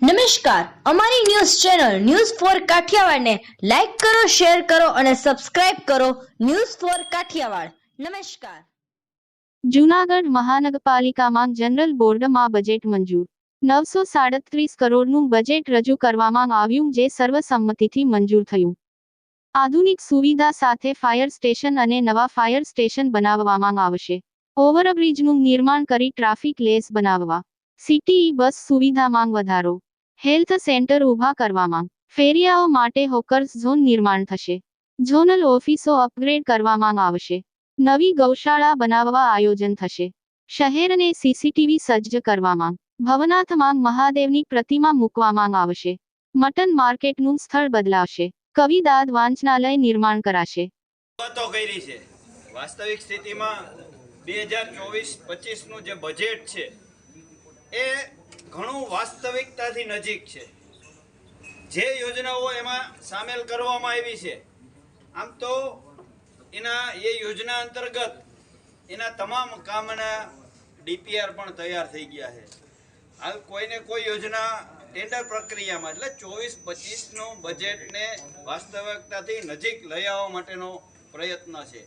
નમસ્કાર, અમારી news channel news for Kathiawad ને લાઈક કરો, શેર કરો અને સબસ્ક્રાઇબ કરો. News for Kathiawad. નમસ્કાર. જૂનાગઢ મહાનગરપાલિકામાં જનરલ બોર્ડમાં બજેટ મંજૂર. 937 કરોડનું બજેટ રજૂ કરવામાં આવ્યું, જે સર્વસંમતિથી મંજૂર થયું. આધુનિક સુવિધા સાથે ફાયર સ્ટેશન અને નવા ફાયર સ્ટેશન બનાવવામાં આવશે. ઓવરબ્રિજનું નિર્માણ કરી ટ્રાફિક લેસ બનાવવા. સિટી બસ સુવિધામાં વધારો. હેલ્થ સેન્ટર ઊભા કરવામાં. ફેરિયાઓ માટે હોકર્સ ઝોન નિર્માણ થશે. ઝોનલ ઓફિસો અપગ્રેડ કરવામાં આવશે. નવી ગૌશાળા બનાવવા આયોજન થશે. શહેરને સીસીટીવી સજ્જ કરવામાં. ભવનાથમાં મહાદેવની પ્રતિમા મૂકવામાં આવશે. મટન માર્કેટનું સ્થળ બદલાશે. કવિદાદ વાંચનાલય નિર્માણ કરાશે. વાતો કરી છે. વાસ્તવિક સ્થિતિમાં 2024-25 નું જે બજેટ છે એ ઘણું વાસ્તવિકતાથી નજીક છે. જે યોજનાઓ એમાં સામેલ કરવામાં આવી છે, આમ તો એ યોજના અંતર્ગત એના તમામ કામના ડીપીઆર પણ તૈયાર થઈ ગયા છે. હાલ કોઈને કોઈ યોજના ટેન્ડર પ્રક્રિયામાં, એટલે 24-25 નું બજેટને વાસ્તવિકતાથી નજીક લઈ આવવા માટેનો પ્રયત્ન છે.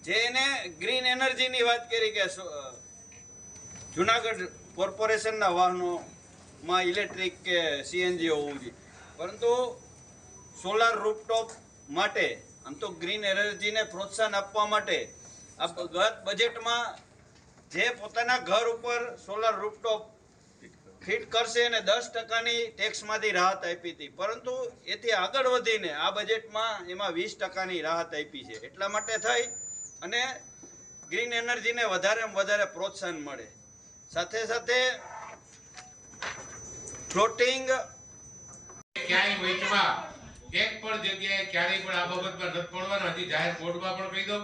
જે એને ગ્રીન એનર્જીની વાત કરી કે જુનાગઢ કોર્પોરેશનના વાહનોમાં ઇલેક્ટ્રિક કે સીએનજી હોવું જોઈએ, પરંતુ સોલાર રૂફટોપ માટે, આમ તો ગ્રીન એનર્જીને પ્રોત્સાહન આપવા માટે આ ગત બજેટમાં જે પોતાના ઘર ઉપર સોલાર રૂફટોપ ફિટ કરશે અને 10%ની ટેક્સમાંથી રાહત આપી હતી, પરંતુ એથી આગળ વધીને આ બજેટમાં એમાં 20%ની રાહત આપી છે. એટલા માટે થઈ અને ગ્રીન એનર્જીને વધારેમાં વધારે પ્રોત્સાહન મળે. સાથે સાથે ફ્લોટિંગ ક્યાંય વચમાં એક પણ જગ્યાએ ક્યારેય પણ આ બાબતમાં નથી પડવાનો. હજી જાહેર બોર્ડમાં પણ કહી દો,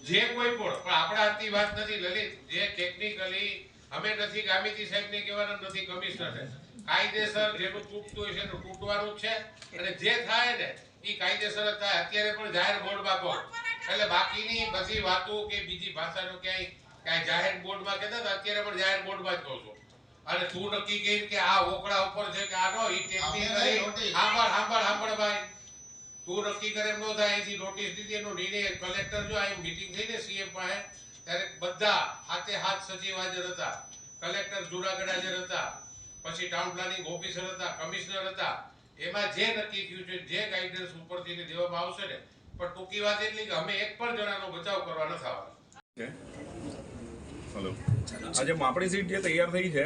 જે કોઈ પણ આપણા હાથની વાત નથી લલિત, જે ટેકનિકલી અમે નથી ગામિતી સાહેબને કહેવાનું નથી, કમિશનર સાહેબ કાયદેસર જેનું તૂટતું હોય છે એનું તૂટવાનું જ છે, અને જે થાય ને એ કાયદેસર જ થાય. અત્યારે પણ જાહેર બોર્ડમાં કહો, એટલે બાકીની બધી વાતો કે બીજી ભાષાનો ક્યાંય જાહેર બોર્ડમાં કહેતા હતા, અત્યારે પણ જાહેર બોર્ડમાં જ કહું છું. અને તું નક્કી કરી કે આ ઓકળા ઉપર છે કે આ નો ઈ ટેકનિકલી સાંભળ ભાઈ, તું નક્કી કરે એમ ન થાય. અહીંથી નોટિસ દીધી, એનો નિર્ણય કલેક્ટર જો અહીં મીટિંગ થઈ ને સીએમ પાસે, ત્યારે બધા હાથે હાથ સચિવ હાજર હતા, કલેક્ટર જુનાગઢ હાજર હતા, પછી ટાઉન પ્લાનિંગ ઓફિસર હતા, કમિશનર હતા. એમાં જે નક્કી થયું છે, જે ગાઈડન્સ ઉપરથી દેવામાં આવશે ને, પણ ટૂંકી વાત એટલી કે અમે એક પણ જણાનો બચાવ કરવા નથી આવવાના. હલો, આજે માપણી સીટ જે તૈયાર થઈ છે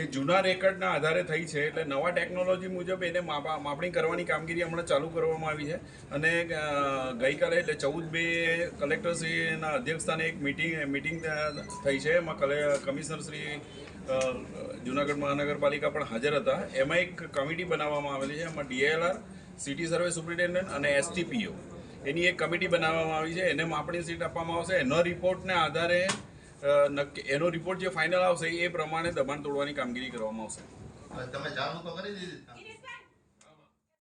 એ જૂના રેકર્ડના આધારે થઈ છે, એટલે નવા ટેકનોલોજી મુજબ એને માપણી કરવાની કામગીરી હમણાં ચાલુ કરવામાં આવી છે. અને ગઈકાલે એટલે 14/2 કલેક્ટરશ્રીના અધ્યક્ષસ્થાને એક મિટિંગ થઈ છે. એમાં કમિશનરશ્રી જૂનાગઢ મહાનગરપાલિકા પણ હાજર હતા. એમાં એક કમિટી બનાવવામાં આવેલી છે. એમાં DLR, સિટી સર્વે સુપ્રિન્ટેન્ડન્ટ અને STPO એની એક કમિટી બનાવવામાં આવી છે. એને માપણી સીટ આપવામાં આવશે. એનો રિપોર્ટને આધારે એનો રિપોર્ટ જે ફાઇનલ આવશે એ પ્રમાણે દબાણ તોડવાની કામગીરી કરવામાં આવશે. તમે ચાલુ તો કરી દીધી.